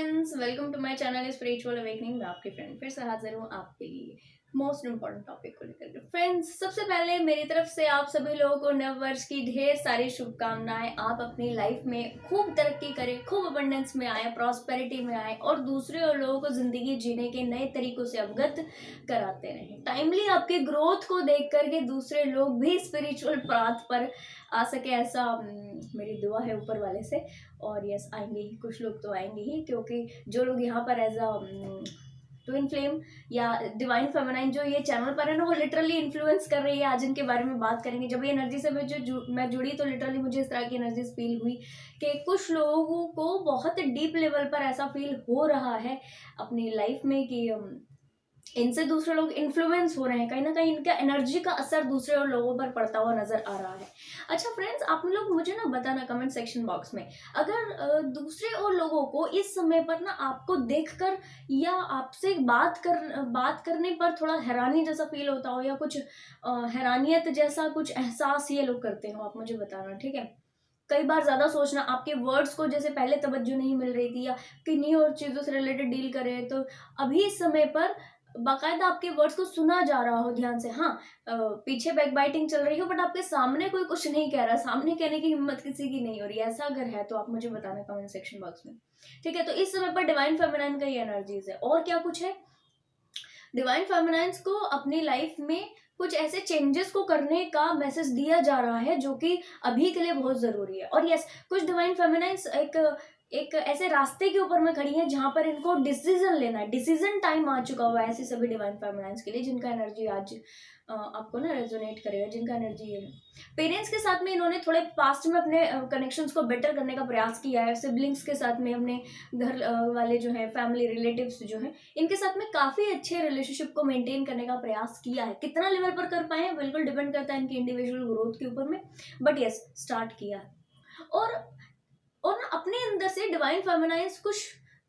Friends, welcome to my channel spiritual awakening. मैं आपकी friend फिर से हाजिर हूँ आपके लिए मोस्ट इम्पोर्टेंट टॉपिक को लेकर। फ्रेंड्स, सबसे पहले मेरी तरफ से आप सभी लोगों को नव वर्ष की ढेर सारी शुभकामनाएं। आप अपनी लाइफ में खूब तरक्की करें, खूब अबंडेंस में आए, प्रॉस्पेरिटी में आए और दूसरे और लोगों को जिंदगी जीने के नए तरीकों से अवगत कराते रहें। टाइमली आपके ग्रोथ को देख करके दूसरे लोग भी स्पिरिचुअल पाथ पर आ सके, ऐसा मेरी दुआ है ऊपर वाले से। और यस, आएंगे ही, कुछ लोग तो आएंगे ही, क्योंकि जो लोग यहाँ पर एज अ ट्विन फ्लेम या डिवाइन फेमिनाइन जो ये चैनल पर है ना, वो लिटरली इन्फ्लुएंस कर रही है। आज इनके बारे में बात करेंगे। जब ये एनर्जी से मैं जुड़ी तो लिटरली मुझे इस तरह की एनर्जीज फील हुई कि कुछ लोगों को बहुत डीप लेवल पर ऐसा फील हो रहा है अपनी लाइफ में कि इनसे दूसरे लोग इन्फ्लुएंस हो रहे हैं, कहीं ना कहीं इनका एनर्जी का असर दूसरे और लोगों पर पड़ता हुआ नजर आ रहा है। अच्छा फ्रेंड्स, आप लोग मुझे ना बताना कमेंट सेक्शन बॉक्स में, अगर दूसरे और लोगों को इस समय पर ना आपको देखकर या आपसे बात करने पर थोड़ा हैरानी जैसा फील होता हो या कुछ हैरानियत जैसा कुछ एहसास ये लोग करते हो, आप मुझे बताना, ठीक है। कई बार ज्यादा सोचना, आपके वर्ड्स को जैसे पहले तवज्जो नहीं मिल रही थी या किन्हीं और चीजों से रिलेटेड डील करें, तो अभी इस समय पर बाकायदा आपके वर्ड्स को सुना जा रहा हो ध्यान से। हाँ, पीछे बैक बाइटिंग चल रही हो बट आपके सामने कोई कुछ नहीं कह रहा, सामने कहने की हिम्मत किसी की नहीं हो रही। ऐसा अगर है तो आप मुझे बताना कमेंट सेक्शन बॉक्स में, ठीक है। तो इस समय पर डिवाइन फेमिनाइन का ये एनर्जीज है। और क्या कुछ है, डिवाइन फेमिनाइंस को अपनी लाइफ में कुछ ऐसे चेंजेस को करने का मैसेज दिया जा रहा है जो कि अभी के लिए बहुत जरूरी है। और यस, कुछ डिवाइन फेमिनाइंस एक ऐसे रास्ते के ऊपर में खड़ी है जहां पर इनको डिसीजन लेना है। डिसीजन टाइम आ चुका हुआ है ऐसे सभी डिवाइन फेमिनाइंस के लिए जिनका एनर्जी आज आपको ना रेजोनेट करेगा, जिनका एनर्जी ये है। पेरेंट्स के साथ में इन्होंने थोड़े पास्ट में अपने कनेक्शंस को बेटर करने का प्रयास किया है। सिबलिंग्स के साथ में, अपने घर वाले जो है, फैमिली रिलेटिव्स जो है, इनके साथ में काफी अच्छे रिलेशनशिप को मेंटेन करने का प्रयास किया है। कितना लेवल पर कर पाए हैं बिल्कुल डिपेंड करता है इनकी इंडिविजुअल ग्रोथ के ऊपर में, बट यस, स्टार्ट किया है। और ना अपने अंदर से डिवाइन फेमिनाइंस कुछ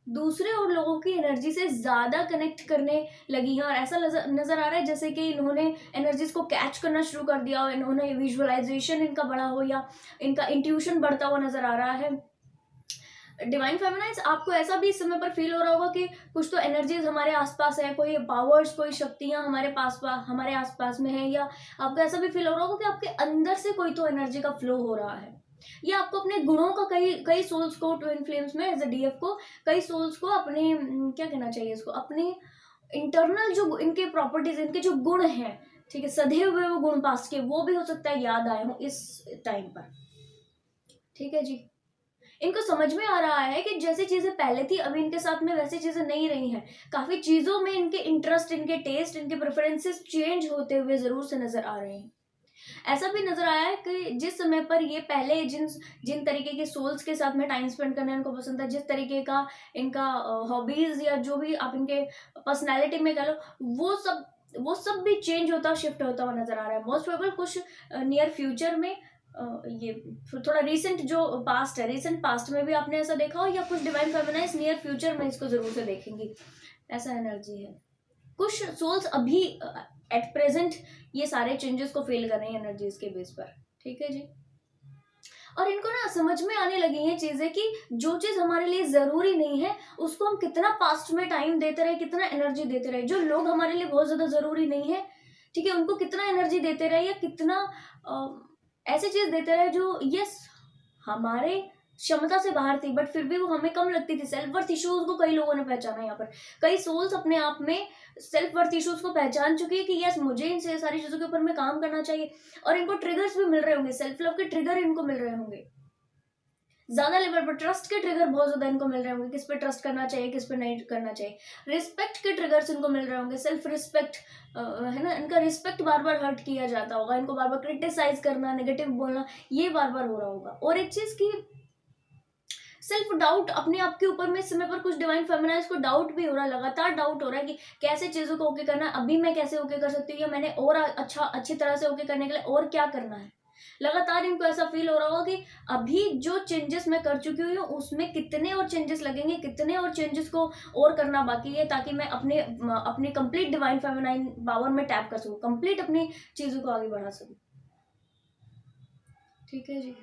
दूसरे और लोगों की एनर्जी से ज्यादा कनेक्ट करने लगी है। और ऐसा नजर आ रहा है जैसे कि इन्होंने एनर्जीज को कैच करना शुरू कर दिया हो, इन्होंने विजुअलाइजेशन इनका बढ़ा हो या इनका इंट्यूशन बढ़ता हुआ नजर आ रहा है। डिवाइन फेमिनाइंस, आपको ऐसा भी इस समय पर फील हो रहा होगा कि कुछ तो एनर्जीज हमारे आसपास है, कोई पावर्स, कोई शक्तियां हमारे आसपास में है, या आपको ऐसा भी फील हो रहा होगा कि आपके अंदर से कोई तो एनर्जी का फ्लो हो रहा है, या आपको अपने गुणों का कई सोल्स को ट्विन फ्लेम्स में एज अ डीएफ को कई सोल्स को अपने क्या कहना चाहिए इसको, अपने इंटरनल जो इनके प्रॉपर्टीज, इनके जो गुण हैं, ठीक है, सधे हुए वो गुण पास के, वो भी हो सकता है याद आए हो इस टाइम पर, ठीक है जी। इनको समझ में आ रहा है कि जैसी चीजें पहले थी अभी इनके साथ में वैसी चीजें नहीं रही हैं। काफी चीजों में इनके इंटरेस्ट, इनके टेस्ट, इनके प्रेफरेंसेस चेंज होते हुए जरूर से नजर आ रहे हैं। ऐसा भी नजर आया है कि जिस समय पर ये पहले जिन जिन तरीके के सोल्स के साथ में टाइम स्पेंड करना इनको पसंद था, जिस तरीके का इनका हॉबीज या जो भी आप इनके पर्सनैलिटी में कह लो, वो सब भी चेंज होता, शिफ्ट होता हुआ नजर आ रहा है। मोस्ट प्रोबेबल कुछ नियर फ्यूचर में, ये थोड़ा रिसेंट जो पास्ट है, रिसेंट पास्ट में भी आपने ऐसा देखा हो, या कुछ डिवाइन फेमिनाइंस नियर फ्यूचर में इसको जरूर से देखेंगी, ऐसा एनर्जी है। कुछ सोल्स अभी एट प्रेजेंट ये सारे चेंजेस को फील कर रही है एनर्जीज के बेस पर, ठीक है जी। और इनको ना समझ में आने लगी हैं चीजें कि जो चीज हमारे लिए जरूरी नहीं है उसको हम कितना पास्ट में टाइम देते रहे, कितना एनर्जी देते रहे। जो लोग हमारे लिए बहुत ज्यादा जरूरी नहीं है, ठीक है, उनको कितना एनर्जी देते रहे, या कितना ऐसी चीज देते रहे जो यस हमारे क्षमता से बाहर थी बट फिर भी वो हमें कम लगती थी। सेल्फ वर्थ इश्यूज को कई लोगों ने पहचाना। यहाँ पर कई सोल्स अपने आप में सेल्फ वर्थ इश्यूज को पहचान चुकी है कि यस, मुझे इन सारी चीजों के ऊपर में काम करना चाहिए। और इनको ट्रिगर्स भी मिल रहे होंगे, सेल्फ लव के ट्रिगर इनको मिल रहे होंगे ज्यादा लेवल पर। ट्रस्ट के ट्रिगर बहुत ज्यादा इनको मिल रहे होंगे, किस पे ट्रस्ट करना चाहिए, किस पे नहीं करना चाहिए। रिस्पेक्ट के ट्रिगर्स इनको मिल रहे होंगे, सेल्फ रिस्पेक्ट है ना, इनका रिस्पेक्ट बार बार हर्ट किया जाता होगा, इनको बार बार क्रिटिसाइज करना, नेगेटिव बोलना, ये बार बार हो रहा होगा। और एक चीज की सेल्फ डाउट अपने आप के ऊपर में इस समय पर कुछ डिवाइन फेमिनाइंस को डाउट भी हो रहा है, लगातार डाउट हो रहा है कि कैसे चीजों को ओके करना है, अभी मैं कैसे ओके कर सकती हूँ, या मैंने और अच्छी तरह से ओके करने के लिए और क्या करना है। लगातार इनको ऐसा फील हो रहा होगा कि अभी जो चेंजेस मैं कर चुकी हुई हूँ उसमें कितने और चेंजेस लगेंगे, कितने और चेंजेस को और करना बाकी है, ताकि मैं अपने कंप्लीट डिवाइन फेमिनाइन पावर में टैप कर सकूँ, कंप्लीट अपनी चीजों को आगे बढ़ा सकूँ, ठीक है जी।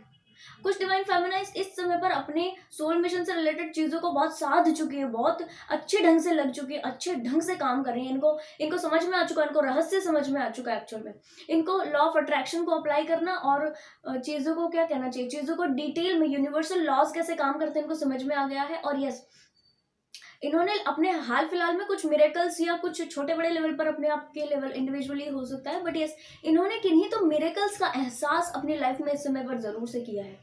कुछ डिवाइन फेमिनाइज इस समय पर अपने सोल मिशन से रिलेटेड चीजों को बहुत साध चुकी है, बहुत अच्छे ढंग से लग चुकी है, अच्छे ढंग से काम कर रही है। इनको समझ में आ चुका है, इनको रहस्य समझ में आ चुका है एक्चुअल में। इनको लॉ ऑफ अट्रैक्शन को अप्लाई करना और चीजों को क्या कहना चाहिए, चीजों को डिटेल में यूनिवर्सल लॉज कैसे काम करते हैं इनको समझ में आ गया है। और यस, इन्होंने अपने हाल फिलहाल में कुछ मिरेकल्स या कुछ छोटे बड़े लेवल पर, अपने आप के लेवल इंडिविजुअली हो सकता है, बट यस, इन्होंने किन्हीं तो मिरेकल्स का एहसास अपनी लाइफ में इस समय पर जरूर से किया है।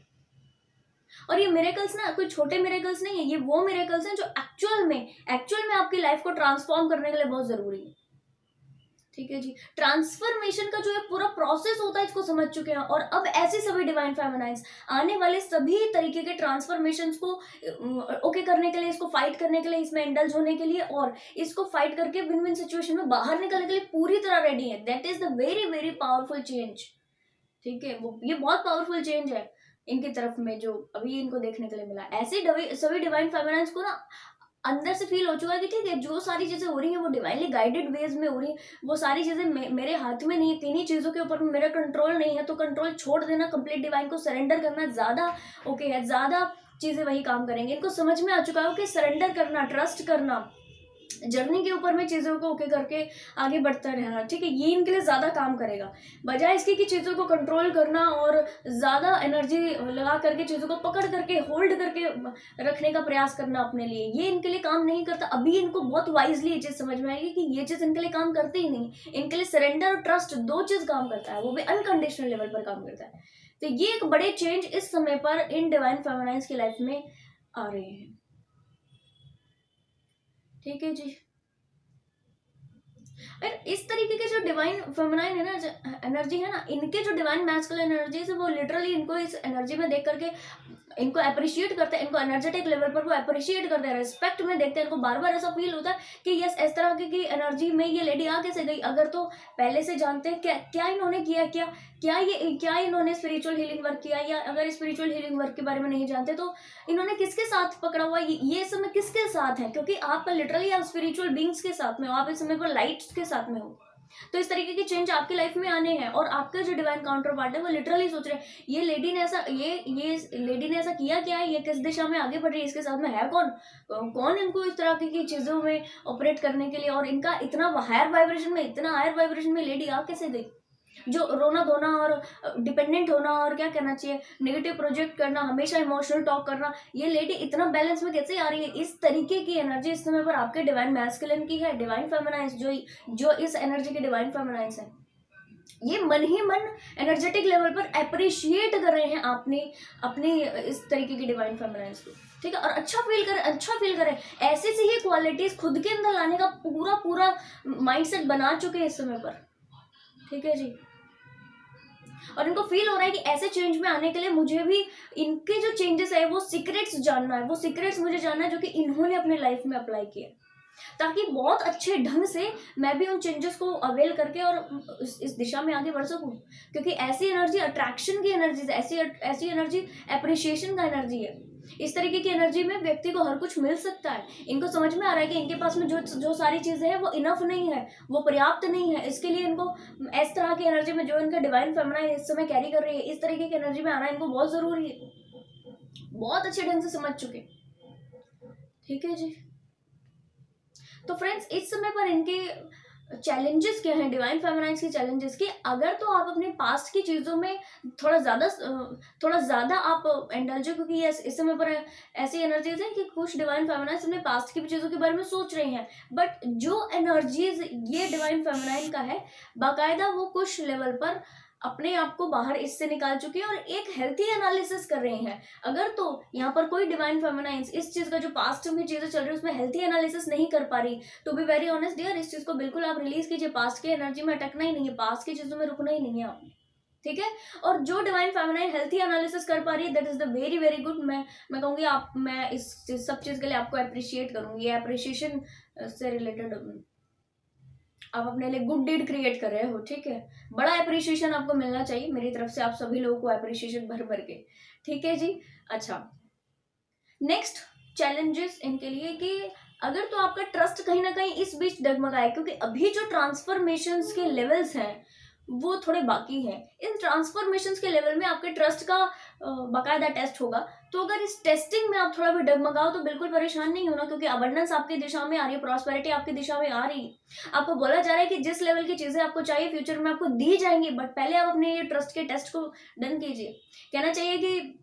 और ये मिरेकल्स ना कोई छोटे मिरेकल्स नहीं है, ये वो मिरेकल्स हैं जो एक्चुअल में आपकी लाइफ को ट्रांसफॉर्म करने के लिए बहुत जरूरी है। ठीक है जी, ट्रांसफॉर्मेशन का जो है पूरा प्रोसेस होता है इसको समझ चुके हैं। और अब ऐसे सभी डिवाइन फेमिनाइंस आने वाले सभी तरीके के ट्रांसफॉर्मेशंस को ओके करने के लिए, इसको फाइट करने के लिए, इसमें इंडल्ज होने के लिए और इसको फाइट करके विन विन सिचुएशन में बाहर निकलने के लिए पूरी तरह रेडी है। That is the very very powerful change. ठीक है, वो ये बहुत पावरफुल चेंज है इनकी तरफ में जो अभी इनको देखने के लिए मिला। ऐसे सभी डिवाइन फेमिनाइंस को ना अंदर से फील हो चुका है कि ठीक है, जो सारी चीजें हो रही हैं वो डिवाइनली गाइडेड वेज में हो रही हैं। वो सारी चीजें मेरे हाथ में नहीं है, किन्हीं चीजों के ऊपर मेरा कंट्रोल नहीं है, तो कंट्रोल छोड़ देना, कंप्लीट डिवाइन को सरेंडर करना ज्यादा ओके है, ज्यादा चीजें वही काम करेंगे। इनको समझ में आ चुका है कि सरेंडर करना, ट्रस्ट करना, जर्नी के ऊपर में चीजों को ओके करके आगे बढ़ता रहना, ठीक है, ये इनके लिए ज्यादा काम करेगा, बजाय इसके कि चीजों को कंट्रोल करना और ज्यादा एनर्जी लगा करके चीजों को पकड़ करके होल्ड करके रखने का प्रयास करना अपने लिए। ये इनके लिए काम नहीं करता। अभी इनको बहुत वाइजली ये चीज समझ में आएगी कि ये चीज इनके लिए काम करती ही नहीं। इनके लिए सरेंडर और ट्रस्ट दो चीज काम करता है, वो भी अनकंडीशनल लेवल पर काम करता है। तो ये एक बड़े चेंज इस समय पर इन डिवाइन फेमिनाइंस की लाइफ में आ रहे हैं। ठीक है जी, और इस तरीके के जो डिवाइन फेमिनाइन है ना एनर्जी है ना, इनके जो डिवाइन मैस्कुलिन एनर्जीज है वो लिटरली इनको इस एनर्जी में देख करके इनको अप्रिशिएट करते हैं, इनको एनर्जेटिक लेवल पर वो अप्रिशिएट करते हैं, रिस्पेक्ट में देखते हैं। इनको बार बार ऐसा फील होता है कि यस, इस तरह की एनर्जी में ये लेडी आ कैसे गई। अगर तो पहले से जानते हैं क्या इन्होंने किया, क्या इन्होंने स्पिरिचुअल हीलिंग वर्क किया, या अगर स्पिरिचुअल हीलिंग वर्क के बारे में नहीं जानते तो इन्होंने किसके साथ पकड़ा हुआ, ये समय किसके साथ है, क्योंकि आप लिटरली आप स्पिरिचुअल बींग्स के साथ में हो, आप इस समय पर लाइट्स के साथ में हो। तो इस तरीके के चेंज आपकी लाइफ में आने हैं। और आपका जो डिवाइन काउंटर पार्ट है वो लिटरली सोच रहे हैं ये लेडी ने ऐसा किया क्या है, ये किस दिशा में आगे बढ़ रही है, इसके साथ में है कौन इनको इस तरह की चीजों में ऑपरेट करने के लिए। और इनका इतना हायर वाइब्रेशन में लेडी आ कैसे गई, जो रोना धोना और डिपेंडेंट होना और क्या कहना चाहिए, नेगेटिव प्रोजेक्ट करना, हमेशा इमोशनल टॉक करना, ये लेडी इतना बैलेंस में कैसे आ रही है। इस तरीके की एनर्जी इस समय पर आपके डिवाइन मैस्कुलिन की है। डिवाइन फेमिनाइंस जो इस एनर्जी के डिवाइन फेमिनाइंस है, ये मन ही मन एनर्जेटिक लेवल पर अप्रिशिएट कर रहे हैं अपनी इस तरीके की डिवाइन फेमिनाइंस को। ठीक है, और अच्छा फील करें। ऐसी सी ही क्वालिटीज खुद के अंदर लाने का पूरा माइंडसेट बना चुके हैं इस समय पर। ठीक है जी, और इनको फील हो रहा है कि ऐसे चेंज में आने के लिए मुझे भी इनके जो चेंजेस है वो सीक्रेट्स जानना है, वो सीक्रेट्स मुझे जानना है जो कि इन्होंने अपने लाइफ में अप्लाई किए, ताकि बहुत अच्छे ढंग से मैं भी उन चेंजेस को अवेल करके और इस दिशा में आगे बढ़ सकूं। क्योंकि ऐसी एनर्जी अट्रैक्शन की एनर्जी है, ऐसी एनर्जी अप्रिशिएशन का एनर्जी है। इस तरीके की एनर्जी में व्यक्ति को हर कुछ मिल सकता है। इनको समझ में आ रहा है कि इनके पास में जो सारी चीजें हैं वो इनफ नहीं है, वो पर्याप्त नहीं है। इसके लिए इनको इस तरह की एनर्जी में जो इनका डिवाइन फेमिनाइन इस समय कैरी कर रही है, इस तरीके की एनर्जी में आना इनको बहुत जरूरी है। बहुत अच्छे ढंग से समझ चुके। ठीक है जी, तो फ्रेंड्स इस समय पर इनके चैलेंजेस क्या हैं, डिवाइन फेमिनाइंस के चैलेंजेस की, अगर तो आप अपने पास्ट की चीज़ों में थोड़ा ज़्यादा आप इंडल्ज हो, क्योंकि इस समय पर ऐसी एनर्जीज हैं कि कुछ डिवाइन फेमिनाइंस अपने पास्ट की चीज़ों के बारे में सोच रहे हैं, बट जो एनर्जीज ये डिवाइन फेमिनाइन का है, बाकायदा वो कुछ लेवल पर अपने आप को बाहर इससे निकाल चुके हैं और एक हेल्थी एनालिसिस कर रहे हैं। अगर तो यहाँ पर कोई डिवाइन फेमिनाइंस इस चीज का जो पास्ट में चीजें चल रही है उसमें हेल्थी एनालिसिस नहीं कर पा रही, तो बी वेरी ऑनेस्ट डियर, इस चीज को बिल्कुल आप रिलीज कीजिए। पास्ट की एनर्जी में अटकना ही नहीं है, पास्ट की चीजों में रुकना ही नहीं है आपने। ठीक है, और जो डिवाइन फेमिनाइन हेल्थी एनालिसिस कर पा रही है, that is the very very good. मैं कहूँगी मैं इस सब चीज के लिए आपको अप्रिशिएट करूंगी। ये अप्रिशिएशन से रिलेटेड आप अपने लिए गुड डीड क्रिएट कर रहे हो। ठीक है, बड़ा अप्रिशिएशन आपको मिलना चाहिए मेरी तरफ से, आप सभी लोगों को अप्रिशिएशन भर के। ठीक है जी, अच्छा, नेक्स्ट चैलेंजेस इनके लिए कि अगर तो आपका ट्रस्ट कहीं ना कहीं इस बीच डगमगाए, क्योंकि अभी जो ट्रांसफॉर्मेशंस के लेवल्स हैं वो थोड़े बाकी हैं। इन ट्रांसफॉर्मेशंस के लेवल में आपके ट्रस्ट का बाकायदा टेस्ट होगा। तो अगर इस टेस्टिंग में आप थोड़ा भी डगमगाओ तो बिल्कुल परेशान नहीं होना, क्योंकि अबंडेंस आपकी दिशा में आ रही है, प्रॉस्पेरिटी आपकी दिशा में आ रही है। आपको बोला जा रहा है कि जिस लेवल की चीजें आपको चाहिए फ्यूचर में आपको दी जाएंगी, बट पहले आप अपने ये ट्रस्ट के टेस्ट को डन कीजिए। कहना चाहिए कि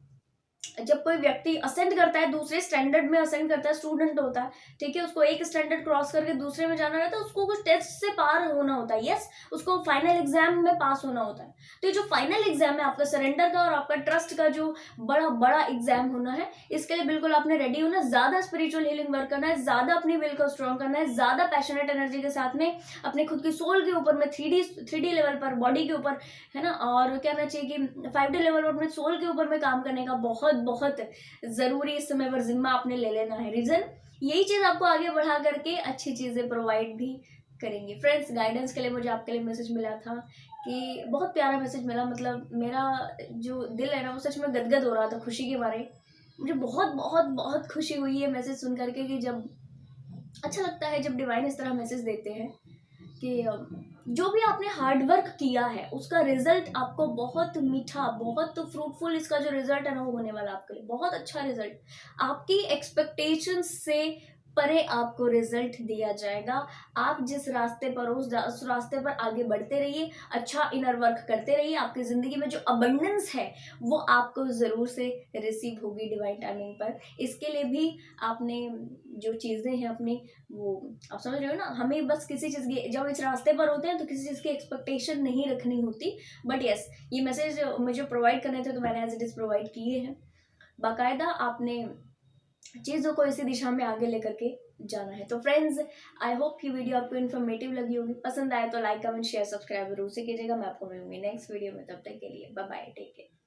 जब कोई व्यक्ति असेंड करता है, दूसरे स्टैंडर्ड में असेंड करता है, स्टूडेंट होता है, ठीक है, उसको एक स्टैंडर्ड क्रॉस करके दूसरे में जाना रहता है, उसको कुछ टेस्ट से पार होना होता है। यस, उसको फाइनल एग्जाम में पास होना होता है। तो ये जो फाइनल एग्जाम है आपका सरेंडर का और आपका ट्रस्ट का, जो बड़ा बड़ा एग्जाम होना है, इसके लिए बिल्कुल आपने रेडी होना, ज्यादा स्पिरिचुअल हीलिंग वर्क करना है, ज्यादा अपनी विल को स्ट्रॉन्ग करना है, ज्यादा पैशनेट एनर्जी के साथ में अपने खुद की सोल के ऊपर में, थ्री डी लेवल पर, बॉडी के ऊपर, है ना, और कहना चाहिए कि 5D लेवल पर अपने सोल के ऊपर में काम करने का बहुत बहुत जरूरी इस समय पर जिम्मा आपने ले लेना है। रीजन यही चीज आपको आगे बढ़ा करके अच्छी चीजें प्रोवाइड भी करेंगी। फ्रेंड्स, गाइडेंस के लिए मुझे आपके लिए मैसेज मिला था कि बहुत प्यारा मैसेज मिला, मतलब मेरा जो दिल है ना वो सच में गदगद हो रहा था खुशी के मारे। मुझे बहुत बहुत बहुत खुशी हुई है मैसेज सुन करके, कि जब अच्छा लगता है जब डिवाइन इस तरह मैसेज देते हैं कि जो भी आपने हार्ड वर्क किया है उसका रिजल्ट आपको बहुत मीठा, बहुत फ्रूटफुल, इसका जो रिजल्ट है ना वो होने वाला आपके लिए बहुत अच्छा रिजल्ट, आपकी एक्सपेक्टेशन से परे आपको रिजल्ट दिया जाएगा। आप जिस रास्ते पर हो उस रास्ते पर आगे बढ़ते रहिए, अच्छा इनर वर्क करते रहिए, आपकी जिंदगी में जो अबंडेंस है वो आपको जरूर से रिसीव होगी डिवाइन टाइमिंग पर। इसके लिए भी आपने जो चीजें हैं अपनी, वो आप समझ रहे हो ना, हमें बस किसी चीज की, जब इस रास्ते पर होते हैं तो किसी चीज की एक्सपेक्टेशन नहीं रखनी होती। बट यस, ये मैसेज मुझे प्रोवाइड करने थे तो मैंने एज इट इज प्रोवाइड किए हैं। बाकायदा आपने चीज़ों को इसी दिशा में आगे लेकर के जाना है। तो फ्रेंड्स, आई होप कि वीडियो आपको इन्फॉर्मेटिव लगी होगी। पसंद आए तो लाइक कमेंट शेयर सब्सक्राइब जरूर से कीजिएगा। मैं आपको मिलूंगी नेक्स्ट वीडियो में, तब तक के लिए बाय बाय, टेक केयर।